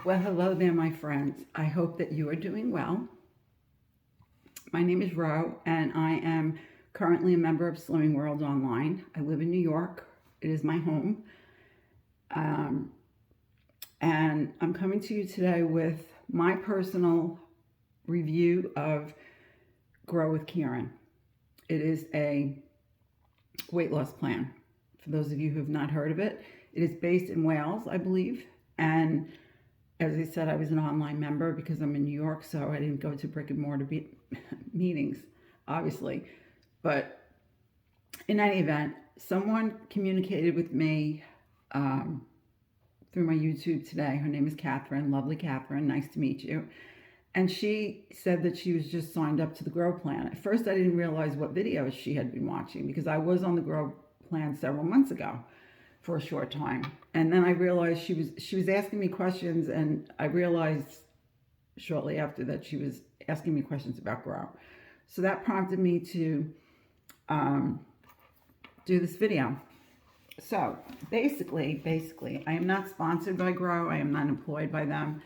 Well, hello there, my friends. I hope that you are doing well. My name is Roe, and I am currently a member of Slimming World Online. I live in New York. It is my home. Um, and I'm coming to you today with my personal review of Grow with Kieron. It is a weight loss plan. For those of you who have not heard of it, it is based in Wales, I believe. And as I said, I was an online member because I'm in New York, so I didn't go to brick and mortar meetings, obviously. But in any event, someone communicated with me through my YouTube today. Her name is Catherine, lovely Catherine, nice to meet you. And she said that she was just signed up to the Grow Plan. At first, I didn't realize what videos she had been watching because I was on the Grow Plan several months ago for a short time. And then I realized she was asking me questions, and I realized shortly after that she was asking me questions about Grow. So that prompted me to do this video. So basically, I am not sponsored by Grow. I am not employed by them.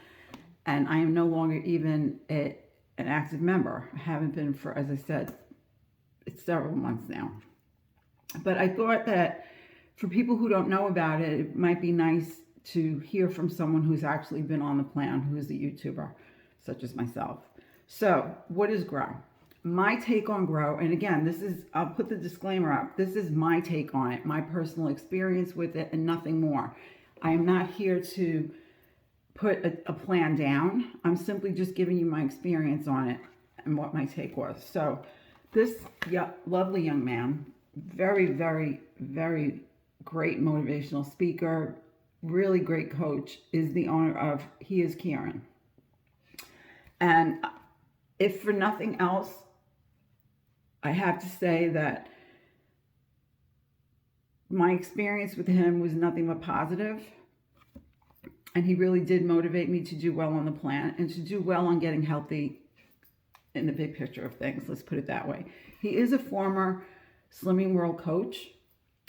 And I am no longer even an active member. I haven't been for, as I said, it's several months now. But I thought that for people who don't know about it, it might be nice to hear from someone who's actually been on the plan, who's a YouTuber, such as myself. So, what is Grow? My take on Grow, and again, I'll put the disclaimer up, this is my take on it, my personal experience with it, and nothing more. I am not here to put a plan down. I'm simply just giving you my experience on it and what my take was. So, this lovely young man, very, very, very great motivational speaker, really great coach, is the owner of He is Kieron. And if for nothing else, I have to say that my experience with him was nothing but positive. And he really did motivate me to do well on the plan and to do well on getting healthy in the big picture of things. Let's put it that way. He is a former Slimming World coach,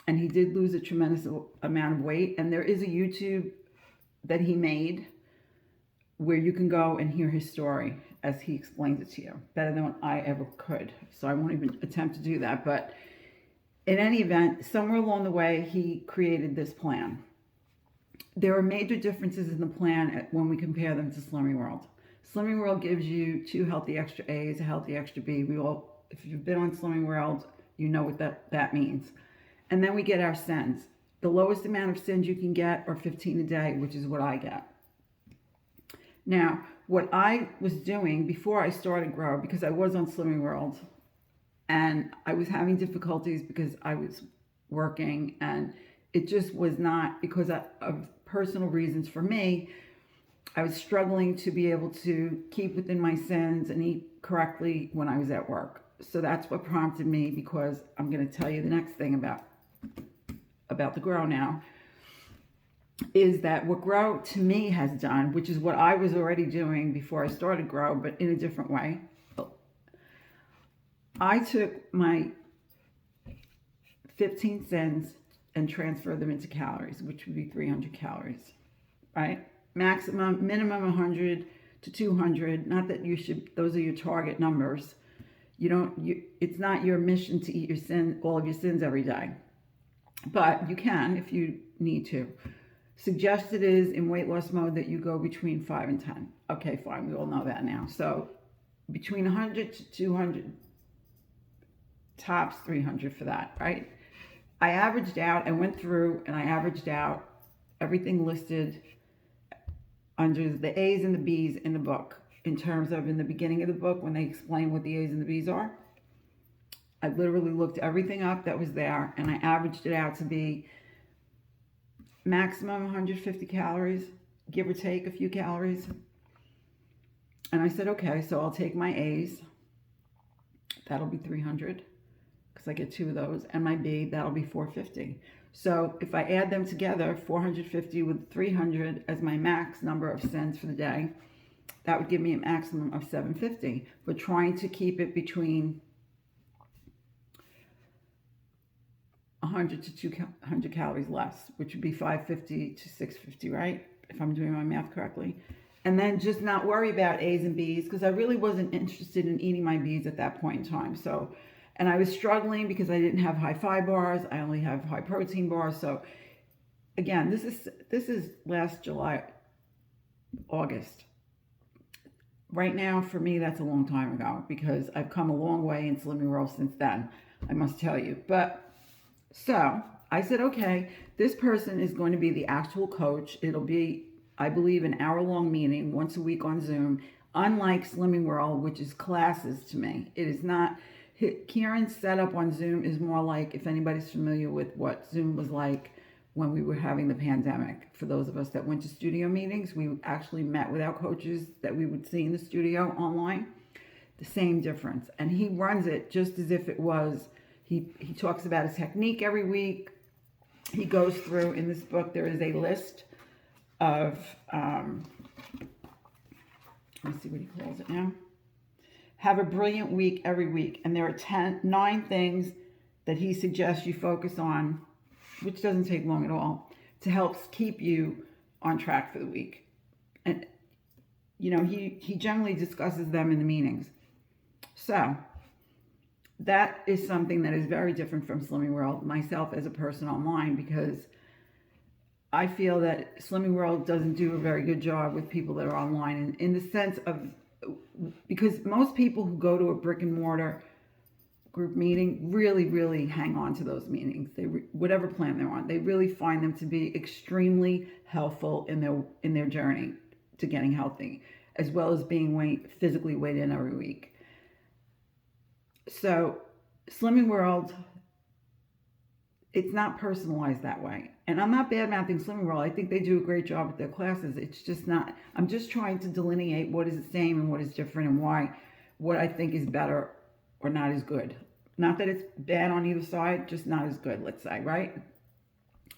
and he did lose a tremendous amount of weight. And there is a YouTube that he made where you can go and hear his story as he explains it to you better than what I ever could. So I won't even attempt to do that. But in any event, somewhere along the way, he created this plan. There are major differences in the plan when we compare them to Slimming World. Slimming World gives you 2 healthy extra A's, a healthy extra B. If you've been on Slimming World, you know what that means. And then we get our sins. The lowest amount of sins you can get are 15 a day, which is what I get. Now, what I was doing before I started Grow, because I was on Slimming World, and I was having difficulties because I was working, and it just was not, because of personal reasons for me, I was struggling to be able to keep within my sins and eat correctly when I was at work. So that's what prompted me, because I'm going to tell you the next thing about the Grow now, is that what Grow to me has done, which is what I was already doing before I started Grow, but in a different way. I took my 15 sins and transferred them into calories, which would be 300 calories, right? Minimum 100 to 200. Not that you should, those are your target numbers. It's not your mission to eat all of your sins every day. But you can if you need to. Suggested is in weight loss mode that you go between 5 and 10. Okay, fine, we all know that now. So between 100 to 200, tops 300 for that, right? I averaged out, I went through and I averaged out everything listed under the A's and the B's in the book, in terms of in the beginning of the book when they explain what the A's and the B's are. I literally looked everything up that was there, and I averaged it out to be maximum 150 calories, give or take a few calories. And I said, okay, so I'll take my A's. That'll be 300, because I get 2 of those. And my B, that'll be 450. So if I add them together, 450 with 300 as my max number of sins for the day, that would give me a maximum of 750. But trying to keep it between 100 to 200 calories less, which would be 550 to 650, right? If I'm doing my math correctly. and then just not worry about A's and B's, because I really wasn't interested in eating my B's at that point in time. So, and I was struggling because I didn't have high five bars. I only have high protein bars. So again, this is last July, August. Right now, for me, that's a long time ago, because I've come a long way in SlimmerRoe since then, I must tell you. But so I said, okay, this person is going to be the actual coach. It'll be, I believe, an hour-long meeting once a week on Zoom, unlike SlimmerRoe, which is classes to me. It is not. Kieron's setup on Zoom is more like, if anybody's familiar with what Zoom was like when we were having the pandemic. For those of us that went to studio meetings, we actually met with our coaches that we would see in the studio online. The same difference. And he runs it just as if it was, he talks about his technique every week. He goes through, in this book, there is a list of, let me see what he calls it now. Have a brilliant week every week. And there are 9 things that he suggests you focus on, which doesn't take long at all, to help keep you on track for the week. And, you know, he generally discusses them in the meetings. So that is something that is very different from SlimmerRoe, myself as a person online, because I feel that SlimmerRoe doesn't do a very good job with people that are online, in the sense of, because most people who go to a brick and mortar group meeting really hang on to those meetings. Whatever plan they're on, they really find them to be extremely helpful in their journey to getting healthy, as well as being physically weighed in every week. So SlimmerRoe, it's not personalized that way. And I'm not bad-mouthing SlimmerRoe. I think they do a great job with their classes. It's just not, I'm just trying to delineate what is the same and what is different, and why, what I think is better or not as good. Not that it's bad on either side, just not as good, let's say, right?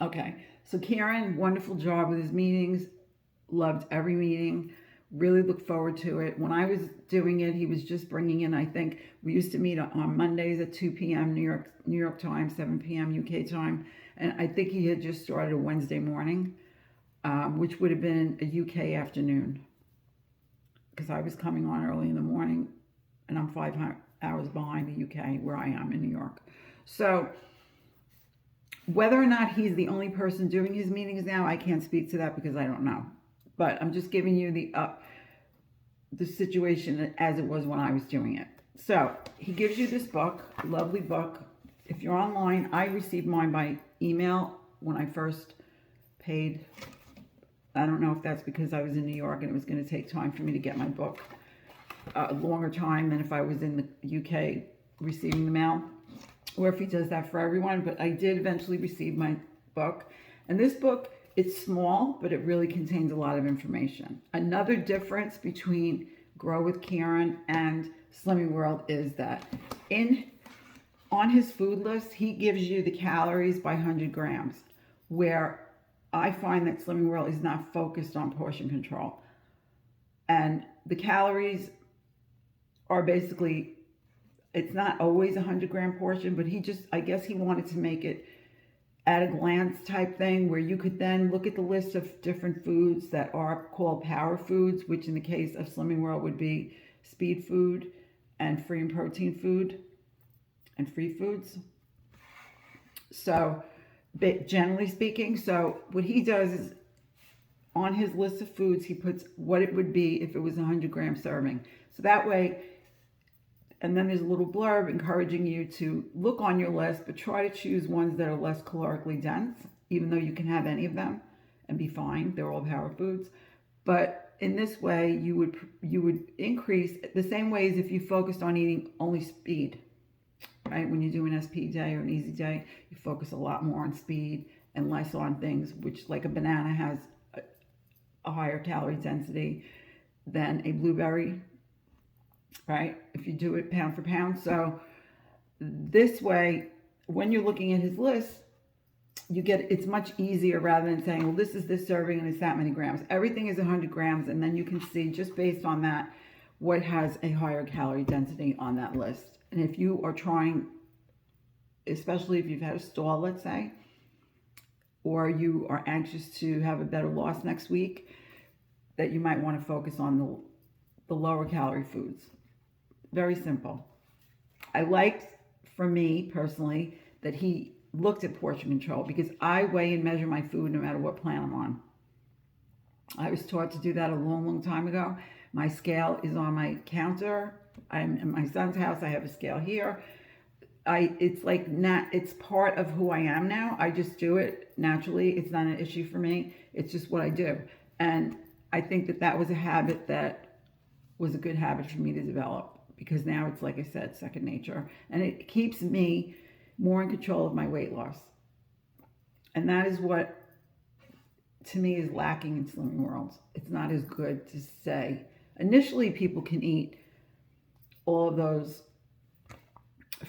Okay, so Kieron, wonderful job with his meetings. Loved every meeting. Really looked forward to it. When I was doing it, he was just bringing in, I think, we used to meet on Mondays at 2 p.m. New York time, 7 p.m. UK time. And I think he had just started a Wednesday morning, which would have been a UK afternoon, because I was coming on early in the morning, and I'm 5 hours behind the UK, where I am in New York. So whether or not he's the only person doing his meetings now, I can't speak to that because I don't know. But I'm just giving you the situation as it was when I was doing it. So he gives you this book, lovely book. If you're online, I received mine by email when I first paid. I don't know if that's because I was in New York and it was going to take time for me to get my book, a longer time than if I was in the UK receiving the mail, or if he does that for everyone. But I did eventually receive my book. And this book, it's small, but it really contains a lot of information. Another difference between Grow with Kieron and SlimmerRoe is that on his food list, he gives you the calories by 100 grams, where I find that SlimmerRoe is not focused on portion control. And the calories are basically, it's not always a 100-gram portion, but I guess he wanted to make it at a glance type thing, where you could then look at the list of different foods that are called power foods, which in the case of SlimmerRoe would be speed food and free and protein food and free foods. So generally speaking, so what he does is on his list of foods, he puts what it would be if it was a 100-gram serving. So that way, and then there's a little blurb encouraging you to look on your list, but try to choose ones that are less calorically dense, even though you can have any of them and be fine. They're all power foods. But in this way, you would increase the same way as if you focused on eating only speed, right? When you do an SP day or an easy day, you focus a lot more on speed and less on things which, like a banana has a higher calorie density than a blueberry, right? If you do it pound for pound. So this way, when you're looking at his list, it's much easier rather than saying, well, this is this serving and it's that many grams. Everything is 100 grams. And then you can see just based on that, what has a higher calorie density on that list. And if you are trying, especially if you've had a stall, let's say, or you are anxious to have a better loss next week, that you might want to focus on the lower calorie foods. Very simple. I liked, for me personally, that he looked at portion control, because I weigh and measure my food no matter what plan I'm on. I was taught to do that a long, long time ago. My scale is on my counter. I'm in my son's house. I have a scale here. It's part of who I am now. I just do it naturally. It's not an issue for me. It's just what I do. And I think that was a habit that was a good habit for me to develop, because now it's, like I said, second nature. And it keeps me more in control of my weight loss. And that is what, to me, is lacking in Slimming World. It's not as good to say. Initially, people can eat all of those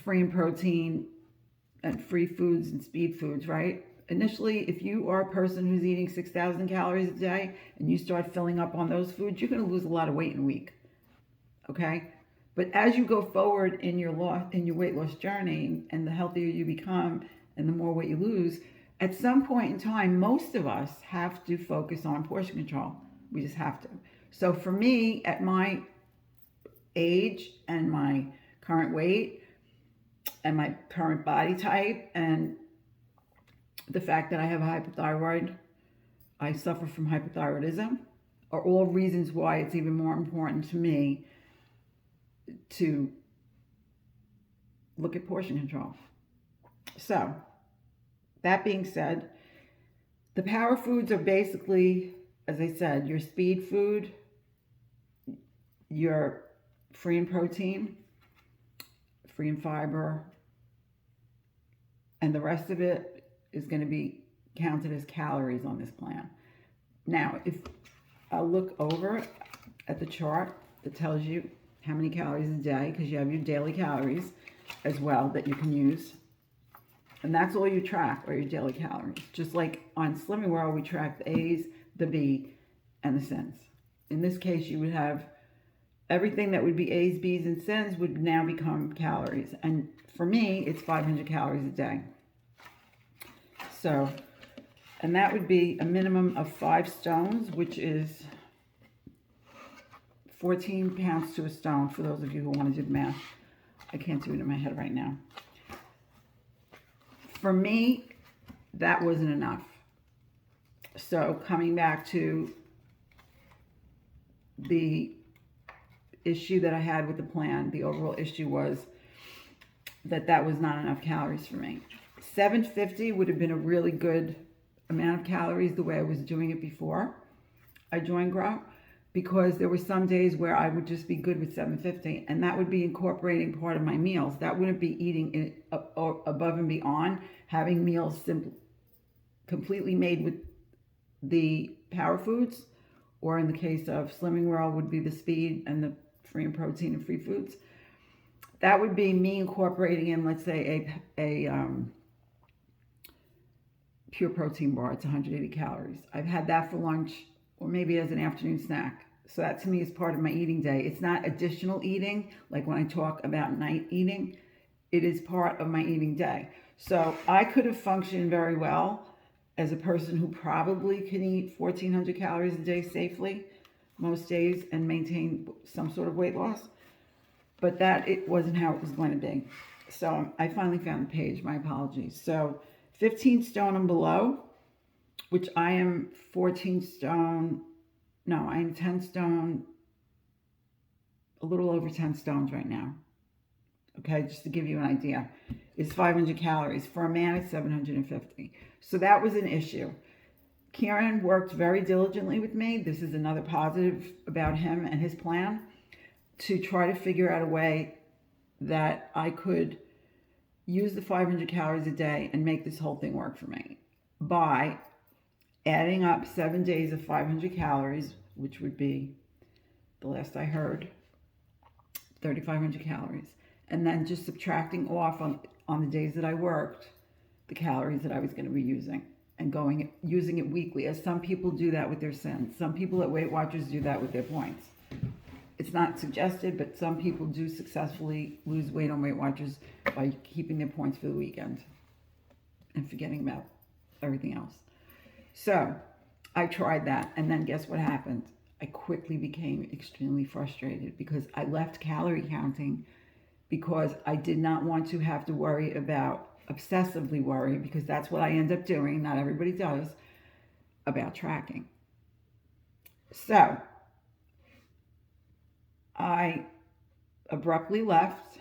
free in protein and free foods and speed foods, right? Initially, if you are a person who's eating 6,000 calories a day and you start filling up on those foods, you're going to lose a lot of weight in a week. Okay? But as you go forward in your weight loss journey, and the healthier you become and the more weight you lose, at some point in time, most of us have to focus on portion control. We just have to. So for me, at my age and my current weight and my current body type, and the fact that I have a hypothyroid, I suffer from hypothyroidism, are all reasons why it's even more important to me to look at portion control. So, that being said, the power foods are basically, as I said, your speed food, your free in protein, free in fiber, and the rest of it is going to be counted as calories on this plan. Now, if I look over at the chart that tells you how many calories a day, because you have your daily calories as well that you can use. And that's all you track, are your daily calories. Just like on SlimmerRoe, we track the A's, the B, and the Sins. In this case, you would have everything that would be A's, B's, and Sins would now become calories. And for me, it's 500 calories a day. So, and that would be a minimum of 5 stones, which is 14 pounds to a stone, for those of you who want to do the math. I can't do it in my head right now. For me, that wasn't enough. So coming back to the issue that I had with the plan, the overall issue was that was not enough calories for me. 750 would have been a really good amount of calories the way I was doing it before I joined Grow, because there were some days where I would just be good with 750, and that would be incorporating part of my meals. That wouldn't be eating it above and beyond, having meals completely made with the power foods, or in the case of SlimmerRoe would be the speed and the free in protein and free foods. That would be me incorporating in, let's say, a pure protein bar. It's 180 calories. I've had that for lunch, or maybe as an afternoon snack. So that to me is part of my eating day. It's not additional eating, like when I talk about night eating. It is part of my eating day. So I could have functioned very well as a person who probably can eat 1,400 calories a day safely most days and maintain some sort of weight loss. But it wasn't how it was going to be. So I finally found the page. My apologies. So 15 stone and below, which I am 14 stone. No, I am 10 stone, a little over 10 stones right now. Okay, just to give you an idea, is 500 calories. For a man, it's 750. So that was an issue. Kieron worked very diligently with me. This is another positive about him and his plan, to try to figure out a way that I could use the 500 calories a day and make this whole thing work for me by adding up 7 days of 500 calories, which would be, the last I heard, 3,500 calories. And then just subtracting off on the days that I worked, the calories that I was going to be using, and using it weekly, as some people do that with their Sins. Some people at Weight Watchers do that with their points. It's not suggested, but some people do successfully lose weight on Weight Watchers by keeping their points for the weekend and forgetting about everything else. So I tried that, and then guess what happened? I quickly became extremely frustrated because I left calorie counting because I did not want to have to worry about, obsessively worry, because that's what I end up doing, not everybody does, about tracking. So I abruptly left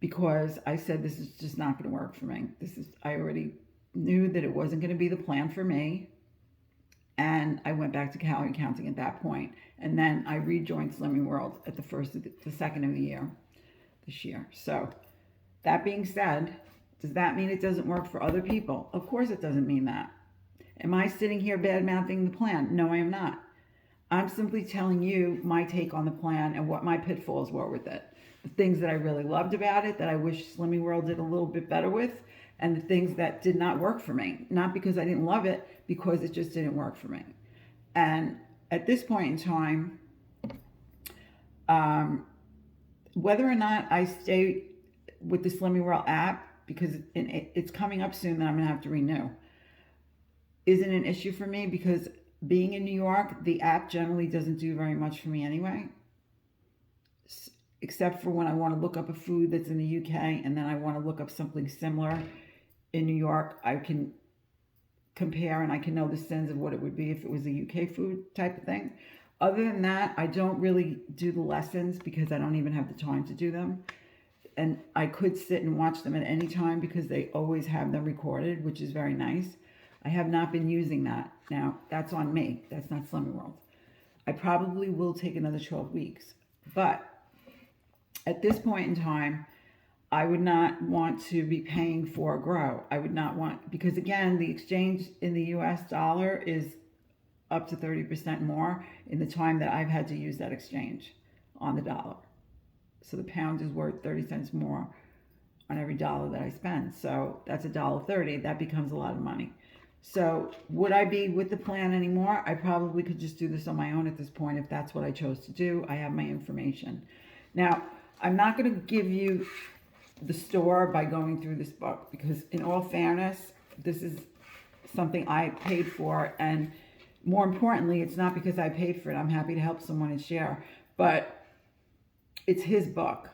because I said, this is just not going to work for me. I already knew that it wasn't going to be the plan for me. And I went back to calorie counting at that point. And then I rejoined Slimming World at the second of the year, this year. So that being said, does that mean it doesn't work for other people? Of course it doesn't mean that. Am I sitting here bad-mouthing the plan? No, I am not. I'm simply telling you my take on the plan and what my pitfalls were with it. The things that I really loved about it, that I wish Slimming World did a little bit better with, and the things that did not work for me. Not because I didn't love it, because it just didn't work for me. And at this point in time, whether or not I stay with the Slimming World app, because it's coming up soon that I'm going to have to renew, isn't an issue for me, because being in New York, the app generally doesn't do very much for me anyway, except for when I want to look up a food that's in the UK and then I want to look up something similar in New York. I can compare and I can know the sense of what it would be if it was a UK food type of thing. Other than that, I don't really do the lessons because I don't even have the time to do them. And I could sit and watch them at any time because they always have them recorded, which is very nice. I have not been using that. Now, that's on me. That's not Slimming World. I probably will take another 12 weeks. But at this point in time, I would not want to be paying for a grow. I would not want, because again, the exchange in the US dollar is up to 30% more in the time that I've had to use that exchange on the dollar. So the pound is worth 30 cents more on every dollar that I spend. So that's $1.30. That becomes a lot of money. So would I be with the plan anymore? I probably could just do this on my own at this point if that's what I chose to do. I have my information. Now, I'm not going to give you the store by going through this book because in all fairness, this is something I paid for, and more importantly, it's not because I paid for it. I'm happy to help someone and share, but it's his book.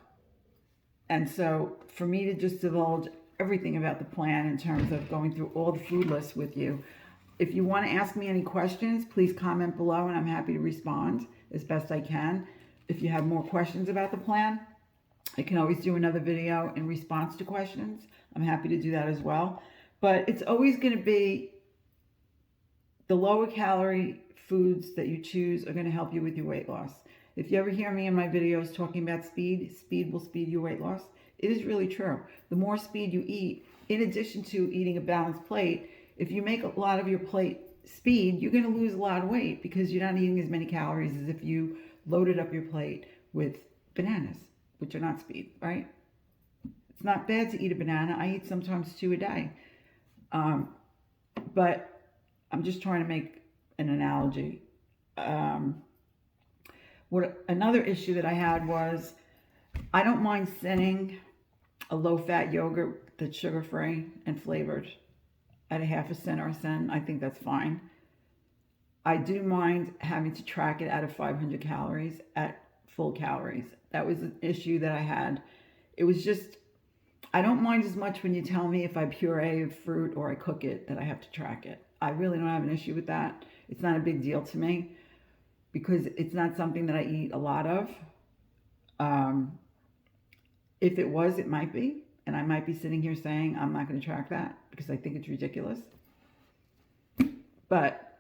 And so for me to just divulge everything about the plan in terms of going through all the food lists with you, if you want to ask me any questions, please comment below and I'm happy to respond as best I can. If you have more questions about the plan, I can always do another video in response to questions. I'm happy to do that as well. But it's always going to be the lower calorie foods that you choose are going to help you with your weight loss. If you ever hear me in my videos talking about speed will speed your weight loss. It is really true. The more speed you eat, in addition to eating a balanced plate, if you make a lot of your plate speed, you're going to lose a lot of weight because you're not eating as many calories as if you loaded up your plate with bananas, which are not speed, right? It's not bad to eat a banana. I eat sometimes 2 a day. But I'm just trying to make an analogy. Another issue that I had was I don't mind sending a low-fat yogurt that's sugar-free and flavored at a half a cent or a cent. I think that's fine. I do mind having to track it out of 500 calories at full calories. That was an issue that I had. It was just, I don't mind as much when you tell me if I puree a fruit or I cook it that I have to track it. I really don't have an issue with that. It's not a big deal to me because it's not something that I eat a lot of. If it was, it might be. And I might be sitting here saying, I'm not going to track that because I think it's ridiculous. But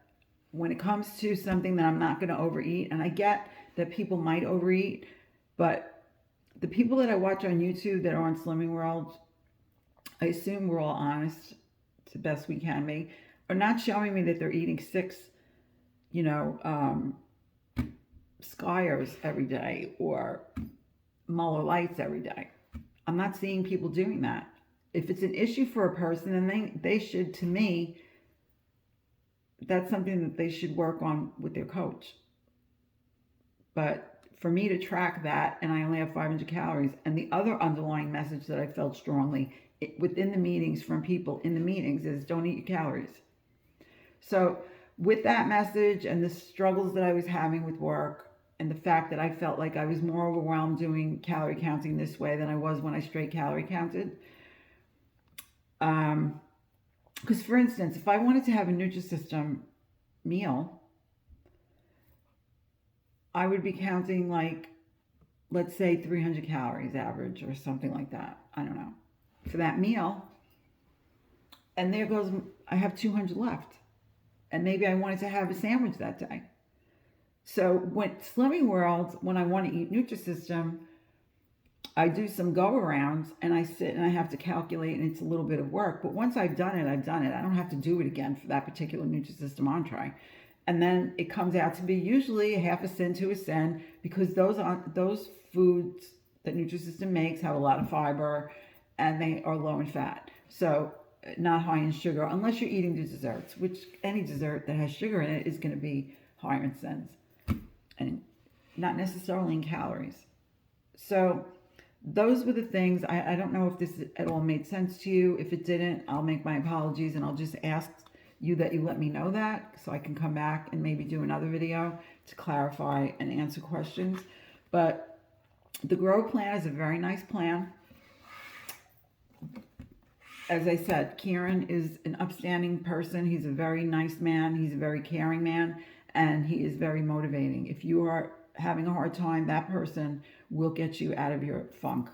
when it comes to something that I'm not going to overeat, and I get that people might overeat, but the people that I watch on YouTube that are on Slimming World, I assume we're all honest to the best we can be, are not showing me that they're eating 6, Skyers every day or Muller Lights every day. I'm not seeing people doing that. If it's an issue for a person, then they should, to me, that's something that they should work on with their coach. But for me to track that, and I only have 500 calories, and the other underlying message that I felt strongly within the meetings from people in the meetings is don't eat your calories. So with that message and the struggles that I was having with work and the fact that I felt like I was more overwhelmed doing calorie counting this way than I was when I straight calorie counted. Because for instance, if I wanted to have a Nutrisystem meal, I would be counting like, let's say 300 calories average or something like that. I don't know. For that meal. And there goes, I have 200 left. And maybe I wanted to have a sandwich that day. So when Slimming World, when I want to eat Nutrisystem, I do some go arounds and I sit and I have to calculate, and it's a little bit of work. But once I've done it, I've done it. I don't have to do it again for that particular Nutrisystem entree. And then it comes out to be usually a half a cent to a cent, because those foods that Nutrisystem makes have a lot of fiber and they are low in fat. So not high in sugar, unless you're eating the desserts, which any dessert that has sugar in it is going to be higher in cents and not necessarily in calories. So those were the things. I don't know if this at all made sense to you. If it didn't, I'll make my apologies, and I'll just ask you that you let me know that, so I can come back and maybe do another video to clarify and answer questions. But the Grow plan is a very nice plan. As I said, Kieron is an upstanding person. He's a very nice man. He's a very caring man, and he is very motivating. If you are having a hard time, that person will get you out of your funk.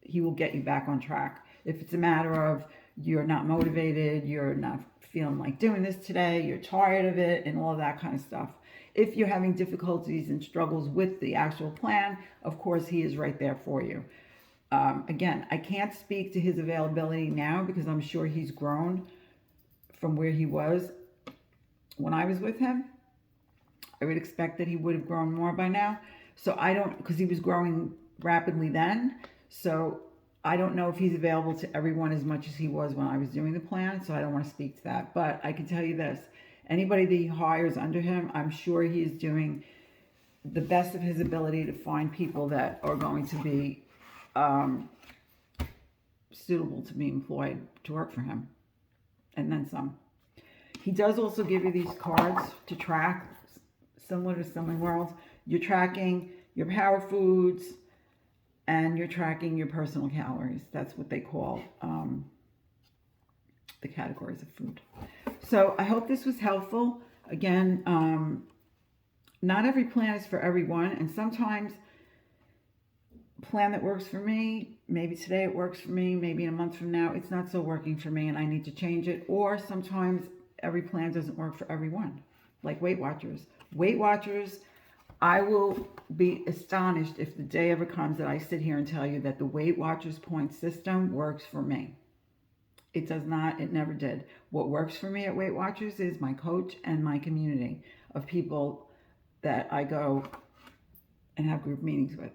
He will get you back on track. If it's a matter of you're not motivated, you're not feeling like doing this today, you're tired of it, and all of that kind of stuff. If you're having difficulties and struggles with the actual plan, of course, he is right there for you. Again, I can't speak to his availability now because I'm sure he's grown from where he was when I was with him. I would expect that he would have grown more by now. So I don't, because he was growing rapidly then. So I don't know if he's available to everyone as much as he was when I was doing the plan. So I don't want to speak to that. But I can tell you this, anybody that he hires under him, I'm sure he is doing the best of his ability to find people that are going to be suitable to be employed to work for him, and then some. He does also give you these cards to track, similar to Slimming World. You're tracking your power foods and you're tracking your personal calories. That's what they call the categories of food. So I hope this was helpful. Again, not every plan is for everyone, and sometimes plan that works for me, maybe today it works for me, maybe in a month from now it's not so working for me and I need to change it. Or sometimes every plan doesn't work for everyone, like Weight Watchers. Weight Watchers, I will be astonished if the day ever comes that I sit here and tell you that the Weight Watchers point system works for me. It does not, it never did. What works for me at Weight Watchers is my coach and my community of people that I go and have group meetings with.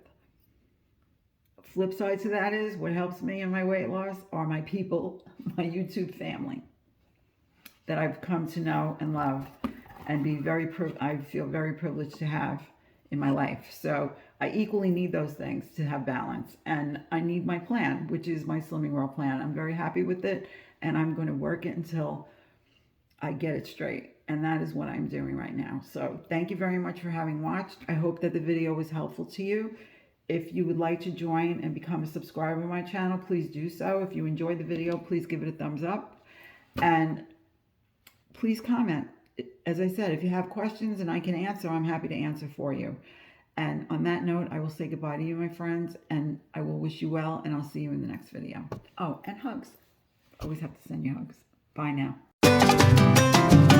Flip side to that is what helps me in my weight loss are my people, my YouTube family that I've come to know and love and I feel very privileged to have in my life. So I equally need those things to have balance, and I need my plan, which is my Slimming World plan. I'm very happy with it, and I'm going to work it until I get it straight, and that is what I'm doing right now. So thank you very much for having watched. I hope that the video was helpful to you. If you would like to join and become a subscriber to my channel, please do so. If you enjoyed the video, please give it a thumbs up. And please comment. As I said, if you have questions and I can answer, I'm happy to answer for you. And on that note, I will say goodbye to you, my friends, and I will wish you well, and I'll see you in the next video. Oh, and hugs. Always have to send you hugs. Bye now.